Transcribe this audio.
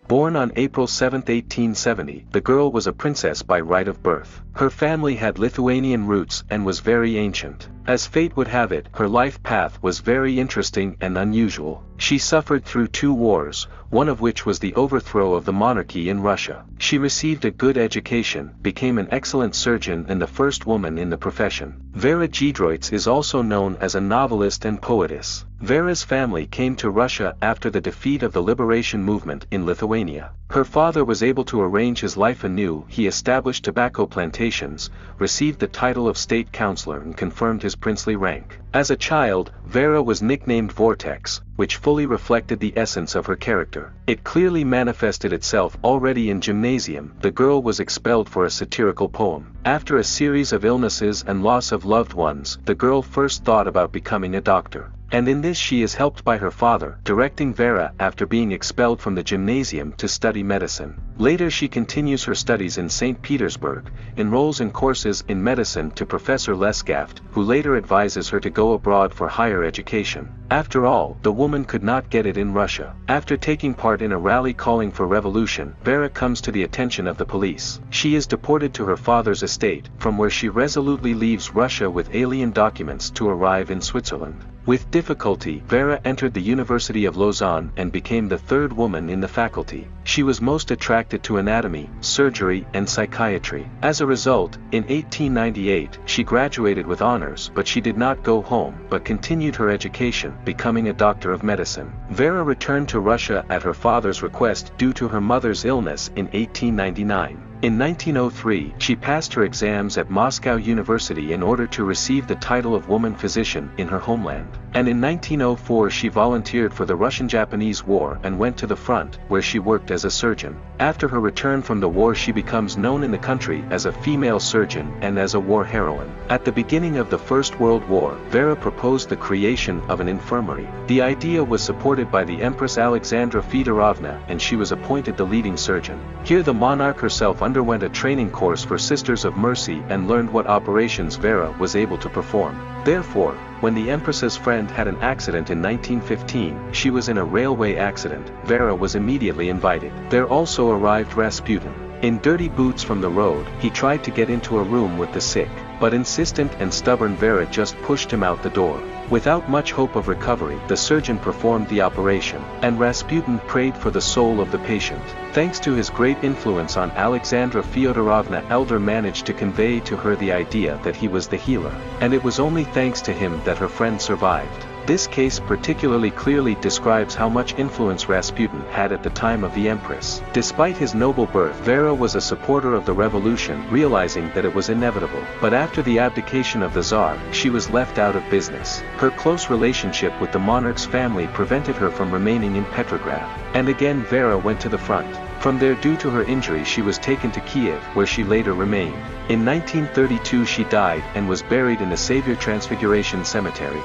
Born on April 7, 1870, the girl was a princess by right of birth. Her family had Lithuanian roots and was very ancient. As fate would have it, her life path was very interesting and unusual. She suffered through 2 wars, one of which was the overthrow of the monarchy in Russia. She received a good education, became an excellent surgeon and the first woman in the profession. Vera Giedroytz is also known as a novelist and poetess. Vera's family came to Russia after the defeat of the liberation movement in Lithuania. Her father was able to arrange his life anew. He established tobacco plantations, received the title of state councillor and confirmed his princely rank. As a child, Vera was nicknamed Vortex, which fully reflected the essence of her character. It clearly manifested itself already in gymnasium. The girl was expelled for a satirical poem. After a series of illnesses and loss of loved ones, the girl first thought about becoming a doctor. And in this she is helped by her father, directing Vera after being expelled from the gymnasium to study medicine. Later she continues her studies in St. Petersburg, enrolls in courses in medicine to Professor Lesgaft, who later advises her to go abroad for higher education. After all, the woman could not get it in Russia. After taking part in a rally calling for revolution, Vera comes to the attention of the police. She is deported to her father's estate, from where she resolutely leaves Russia with alien documents to arrive in Switzerland. With difficulty, Vera entered the University of Lausanne and became the 3rd woman in the faculty. She was most attracted to anatomy, surgery, and psychiatry. As a result, in 1898, she graduated with honors, but she did not go home, but continued her education, becoming a doctor of medicine. Vera returned to Russia at her father's request due to her mother's illness in 1899. In 1903, she passed her exams at Moscow University in order to receive the title of woman physician in her homeland. And in 1904 she volunteered for the Russian-Japanese War and went to the front, where she worked as a surgeon. After her return from the war she becomes known in the country as a female surgeon and as a war heroine. At the beginning of the First World War, Vera proposed the creation of an infirmary. The idea was supported by the Empress Alexandra Fedorovna and she was appointed the leading surgeon. Here the monarch herself underwent a training course for Sisters of Mercy and learned what operations Vera was able to perform. Therefore, when the Empress's friend had an accident in 1915, she was in a railway accident, Vera was immediately invited. There also arrived Rasputin. In dirty boots from the road, he tried to get into a room with the sick, but insistent and stubborn Vera just pushed him out the door. Without much hope of recovery, the surgeon performed the operation, and Rasputin prayed for the soul of the patient. Thanks to his great influence on Alexandra Fyodorovna, Elder managed to convey to her the idea that he was the healer, and it was only thanks to him that her friend survived. This case particularly clearly describes how much influence Rasputin had at the time of the Empress. Despite his noble birth, Vera was a supporter of the revolution, realizing that it was inevitable. But after the abdication of the Tsar, she was left out of business. Her close relationship with the monarch's family prevented her from remaining in Petrograd. And again Vera went to the front. From there, due to her injury, she was taken to Kiev, where she later remained. In 1932 she died and was buried in the Savior Transfiguration Cemetery.